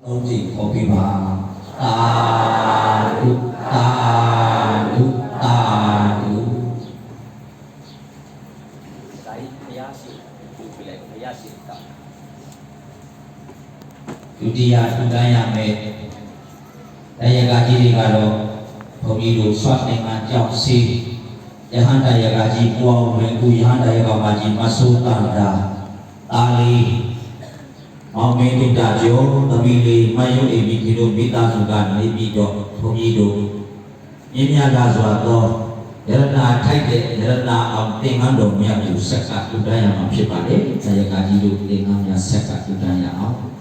ông gì có bị mà ta đu ta đu ta đu cái khía sĩ cụ bị lại khía sĩ tập Dunia budaya me daya gaji di kalau pemilu suat dengan jauh si jangan daya gaji kuau mengku jangan daya gaji masuk tanda tali mau mentu dajo pemilih mayu ibi hidup kita juga ibi do pemilu ini ada suatu kerana kait kerana dengan domnya tu sekat budaya mampir balik daya gaji tu dengannya sekat budaya au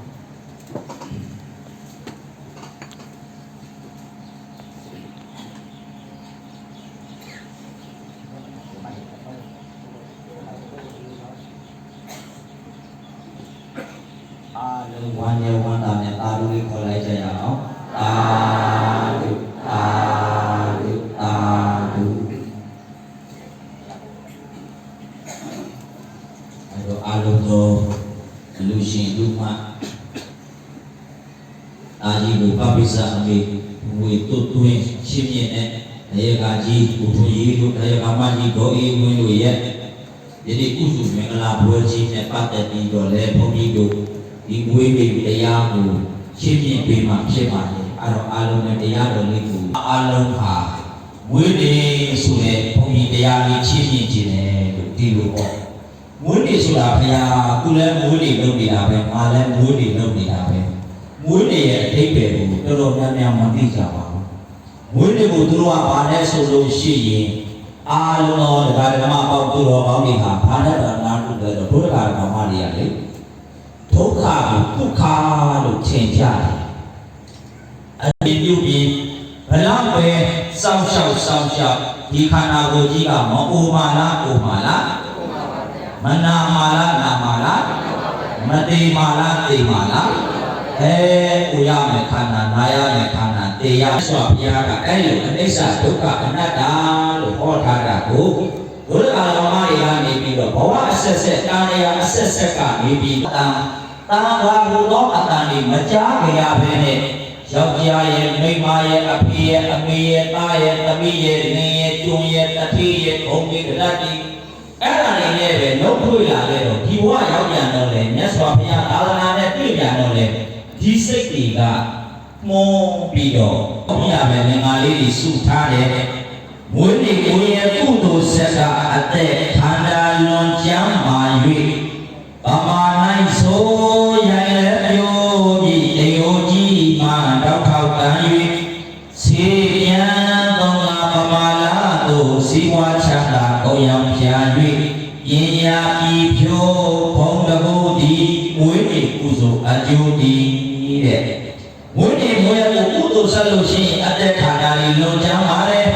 quan nhiều quan tạm nhà ta đôi khi khỏi lấy chạy áo ta được ta được ta được rồi alonso lucy duma aji buka bisa ambil mui tutui chimnya daya gaji utui itu daya kamaji doi mui ya jadi usul mengelak buat chimnya pada di dole pemilu di mui di daya mu chimnya bima chimane aro alon daya dole ku alon ha mui di sule pemilu daya ni chimnya jine di luar mui di sudah kaya kule mui di belum di apa malam mui di belum di apa mui di ya tipe tu orang yang mati jawab mui di tu orang pandai solo sih alon dekat nama bau tu orang ni ha pandai dalam tu tu tu dekat nama dia ni Thukha Thukha lo change jai. Adi yubi belang be sao sao di khana ko ji ka ma o mala mana mala na mala mate mala te mala uya me khana naya me khana te ya swa bhya ka ai lo anissa dukha anatta lo ho tha da koဘုရားတော်မတွေကနေပြီးတော့ဘဝအဆက်ဆက်တာနေရာအဆက်ဆက်ကနေပြီးတာဘာဘုသောအတန်ဒီမကြားကြရဘဲနဲ့ယောက်ျားရဲ့မိန်းမရဲ့အဖေရဲ့အမေရဲ့သားရဲ့သမီးရဲ့လင်ရဲ့ကျွန်းရဲ့တတိရဲ့ဘုံကြီးကတတ်ဒီအဲ့ဒါတွေနဲ့ပဲနှုတ်ထွေးလာခဲ့တော့ဒီဘဝရောက်ပြန်တော့လေမြတ်စွာဘုရားသာသနာနဲ့ပြည့်ပြန်တော့လေဒီစိတ်တွေကမှုံပြီးတော့ဘုရားပဲငါလေးတွေစုထားတယ်မွေးနေ့ကိုရဲ့ကုသိုလ်ဆက်ကအသက်ခန္ဓာလွန်ကျမ်းမာ၍ဗမာနိုင်ဆိုရိုင်လည်းမျိုးကြီးတေယိုကြီးမှတောက်ထောက်တန်၍ဆေးပြန်သုံးလာဗမာလာသို့စီဝါချမ်းသာကိုရောင်ဖြာ၍ရင်ရာဤဖြိုးဘုံတကူဒီမွေးနေ့ကုသိုလ်အကျိုးဒီတဲ့မွေးနေ့မွေးရကုသိုလ်ဆက်လို့ရှိရင်အသက်ခန္ဓာလေးလွန်ကျမ်းပါတယ်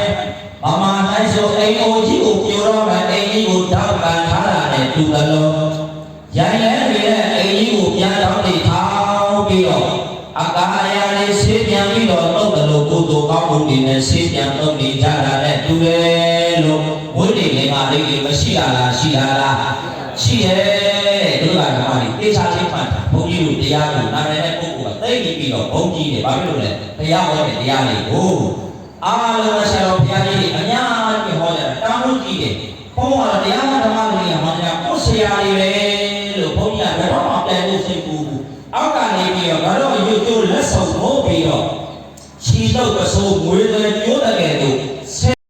ဗမာနိုင်ဆိုအိမ်အိုကြီးကိုပြိုတော့မယ်အိမ်ကြီးကိုတောက်ပန်ထားတာနဲ့တူတယ်လို့ရိုင်လဲနေတဲ့အိမ်ကြီးကိုပြန်တောင်းနေထောင်းပြီးတော့အကာအရာလေးဆေးပြန်ပြီးတော့တုတ်တယ်လို့ကိုယ်တို့ကောင်းမှုတွေနဲ့ဆေးပြန်တုတ်နေကြတာနဲ့တူတယ်လို့ဝိနေငယ်မလေးတွေမရှိတာလားရှိတာလားရှိရဲ့တို့ကဓမ္မတွေတေချာလေးမှတ်တာဘုန်းကြီးတို့တရားကိုနာမည်နဲ့ပုဂ္ဂိုလ်ကသိနေပြီးတော့ဘုန်းကြီးတွေဘာဖြစ်လို့လဲတရားဟောတဲ့တရားလေးကိုအားလုံးဆရာတော်ဘုရားကြီးအများကြီးဟောကြတာတောင်းလို့ကြည့်တယ်ဘုန်းကတရားဓမ္မတွေကမှန်တယ်ကိုယ်ဆရာတွေပဲလို့ဘုန်းကြီးကဘယ်တော့မှပြန်လို့စိတ်ကူအောက်ကနေပြီးတော့ငါတို့ရွတ်ကျိုးလက်ဆောင်မိုးပြီးတော့ခြီတော့ကစိုးမွေးတဲ့